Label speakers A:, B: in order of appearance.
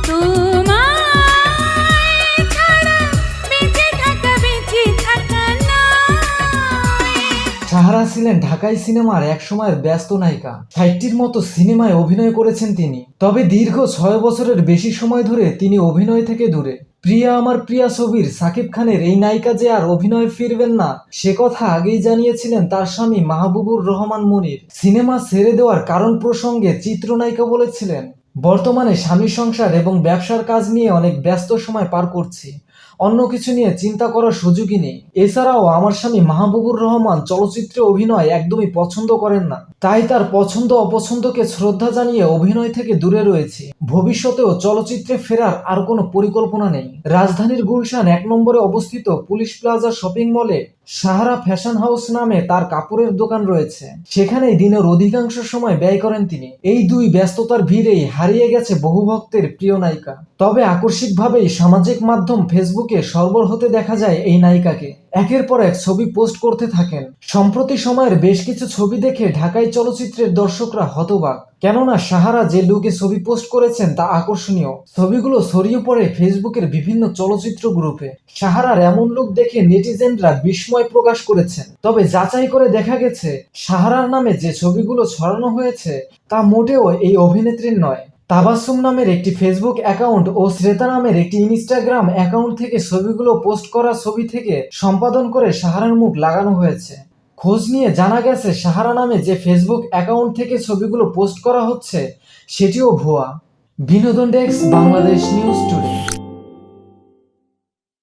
A: তোমায় ছাড়া বেঁচে থাকা নয়।
B: সাহারা ছিলেন ঢাকাই সিনেমার একসময়ের ব্যস্ত নায়িকা। 60টির মতো সিনেমায় অভিনয় করেছেন তিনি। তবে দীর্ঘ 6 বছরের বেশি সময় ধরে তিনি অভিনয় থেকে দূরে। প্রিয়া আমার প্রিয়া ছবির সাকিব খানের এই নায়িকা যে আর অভিনয়ে ফিরবেন না সে কথা আগেই জানিয়েছিলেন তার স্বামী মাহবুবুর রহমান মনির। সিনেমা ছেড়ে দেওয়ার কারণ প্রসঙ্গে চিত্রনায়িকা বলেছিলেন, বর্তমানে স্বামী সংসার এবং ব্যবসার কাজ নিয়ে অনেক ব্যস্ত সময় পার করছি, অন্য কিছু নিয়ে চিন্তা করার সুযোগই নেই। এছাড়াও আমার স্বামী মাহবুবুর রহমান চলচ্চিত্রে অভিনয় একদমই পছন্দ করেন না, তাই তার পছন্দ অপছন্দকে শ্রদ্ধা জানিয়ে অভিনয় থেকে দূরে রয়েছে। ভবিষ্যতেও চলচ্চিত্রে ফেরার আর কোনো পরিকল্পনা নেই। রাজধানীর গুলশান 1 নম্বরে অবস্থিত পুলিশ প্লাজা শপিং মলে সাহারা ফ্যাশন হাউস নামে তার কাপড়ের দোকান রয়েছে। সেখানেই দিনের অধিকাংশ সময় ব্যয় করেন তিনি। এই দুই ব্যস্ততার ভিড়েই হারিয়ে গেছে বহু ভক্তের প্রিয় নায়িকা। তবে আকস্মিকভাবেই সামাজিক মাধ্যম ফেসবুকে সরবর হতে দেখা যায় এই নায়িকাকে। একের পর এক ছবি পোস্ট করতে থাকেন। সম্প্রতি সময়ের বেশ কিছু ছবি দেখে ঢাকাই চলচ্চিত্রের দর্শকরা হতবাক, কেননা সাহারা যে লুকে ছবি পোস্ট করেছেন তা আকর্ষণীয়। ছবিগুলো ছড়িয়ে পড়ে ফেসবুকের বিভিন্ন চলচ্চিত্র গ্রুপে। সাহারার এমন লুক দেখে নেটিজেনরা বিস্ময় প্রকাশ করেছেন। তবে যাচাই করে দেখা গেছে সাহারার নামে যে ছবিগুলো ছড়ানো হয়েছে তা মোটেও এই অভিনেত্রীর নয়। তাবাসসুম নামের একটি ফেসবুক অ্যাকাউন্ট ও শ্রেতা নামের একটি ইনস্টাগ্রাম অ্যাকাউন্ট থেকে ছবিগুলো পোস্ট করা ছবি থেকে সম্পাদন করে সাহারার মুখ লাগানো হয়েছে। খোঁজ নিয়ে জানা গেছে সাহারা নামে যে ফেসবুক অ্যাকাউন্ট থেকে ছবিগুলো পোস্ট করা হচ্ছে সেটিও ভুয়া। বিনোদন ডেস্ক, বাংলাদেশ নিউজ টুডে।